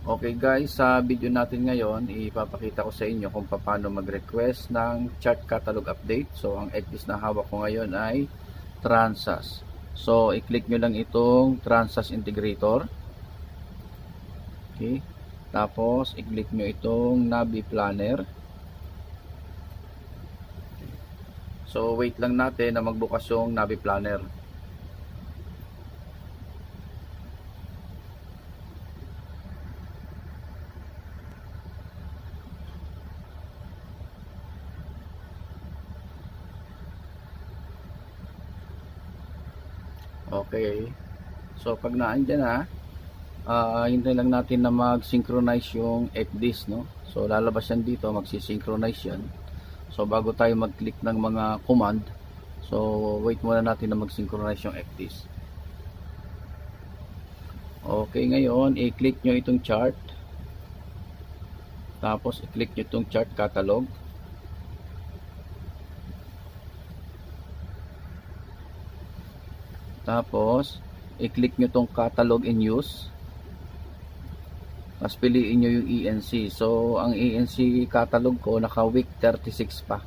Okay guys, sa video natin ngayon, ipapakita ko sa inyo kung paano mag-request ng chart catalog update. So, ang ECDIS na hawak ko ngayon ay Transas. So, i-click nyo lang itong Transas Integrator. Okay. Tapos, i-click nyo itong Navi Planner. So, wait lang natin na magbukas yung Navi Planner. Okay. So, pag naandyan na, hintayin lang natin na mag-synchronize yung ECDIS, no? So, lalabas yan dito, magsisynchronize yan. So, bago tayo mag-click ng mga command, so, wait muna natin na mag-synchronize yung ECDIS. Okay, ngayon, i-click nyo itong chart. Tapos, i-click nyo itong chart catalog. Tapos, i-click nyo itong catalog in use. Tapos, piliin nyo yung ENC. So, ang ENC catalog ko, naka week 36 pa.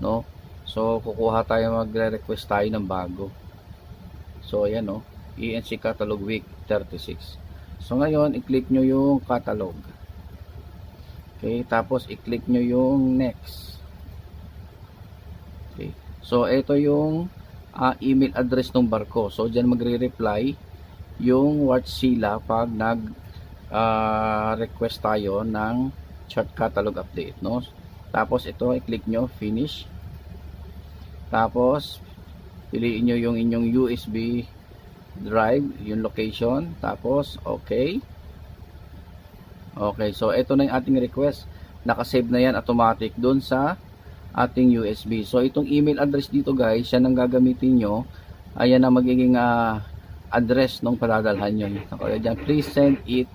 No? So, kukuha tayo, magre-request tayo ng bago. So, ayan, no? ENC catalog week 36. So, ngayon, i-click nyo yung catalog. Okay, tapos, i-click nyo yung next. Okay. So, ito yung email address ng barko. So, dyan magre-reply yung Wärtsilä pag nag-request tayo ng chart catalog update. No? Tapos, ito, i-click nyo, finish. Tapos, piliin nyo yung inyong USB drive, yung location. Tapos, okay. Okay, so ito na yung ating request. Nakasave na yan automatic dun sa ating USB. So, itong email address dito guys, yan ang gagamitin nyo. Ayan ang magiging address nung padadalhan nyo. Okay, dyan, please send it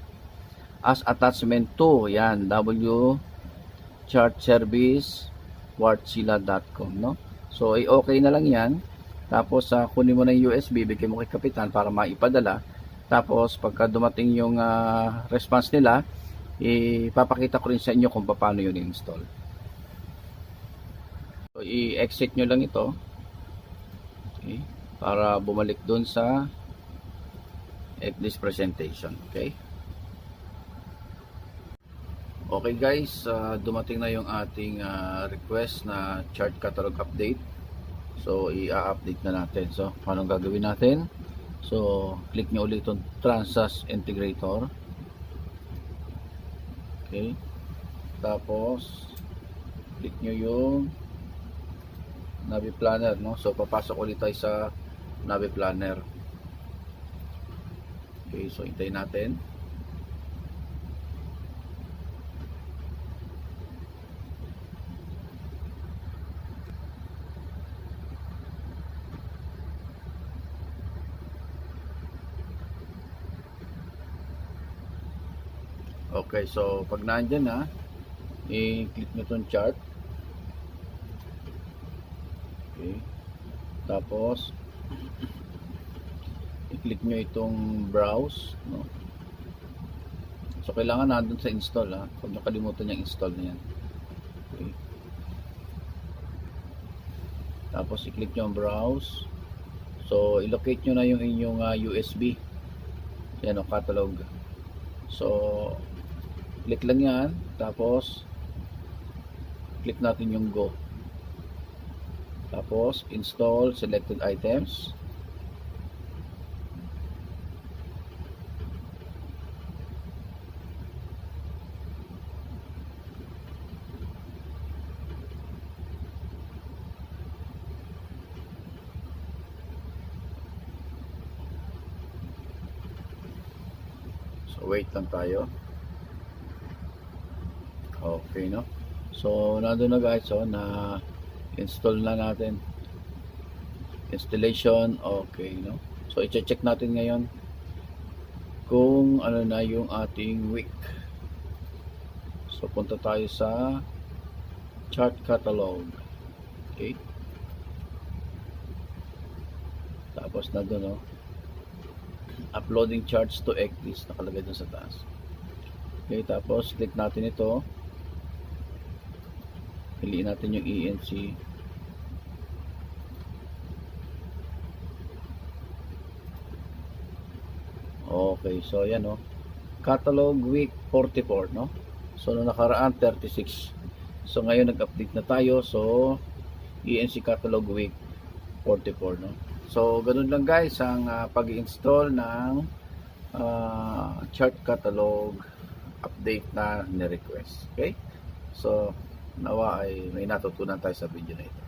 as attachment to, yan, wchartservice@wärtsilä.com, no? So, okay na lang yan. Tapos, kunin mo na yung USB, bigyan mo kay kapitan para maipadala. Tapos, pagka dumating yung response nila, ipapakita ko rin sa inyo kung paano yun install. So, i-exit nyo lang ito. Okay, para bumalik dun sa ECDIS presentation. Okay. Okay guys, dumating na yung ating request na chart catalog update. So, i-update na natin. So, paano gagawin natin? So, click nyo ulit itong Transas Integrator. Okay. Tapos, click nyo yung Navi Planner, no? So, papasok ulit tayo sa Navi Planner. Okay, so hintayin natin. Okay, so pag nandiyan na, i-click nyo itong chart. Okay. Tapos, i-click nyo itong browse, no? So, kailangan nandun sa install, ha? Huwag nyo kalimutan yung install na yan. Okay. Tapos, i-click nyo ang browse. So, i-locate nyo na yung inyong USB. Yan o, catalog. So, click lang yan. Tapos, click natin yung go. Tapos, install selected items. So, wait lang tayo. Okay, no? So, nandun na guys, so, na install na natin. Installation, okay, no? So, i-check natin ngayon kung ano na yung ating week. So, punta tayo sa chart catalog. Okay. Tapos nandun, no? Uploading charts to ECDIS, nakalagay dun sa taas. Okay, tapos click natin ito. Piliin natin yung ENC. Okay, so yan oh. Catalog week 44, no? So nung nakaraan 36. So ngayon nag-update na tayo. So ENC catalog week 44, no? So ganun lang guys ang pag-install ng chart catalog update na ni-request. Okay? So nawa ay may natutunan tayo sa video na ito.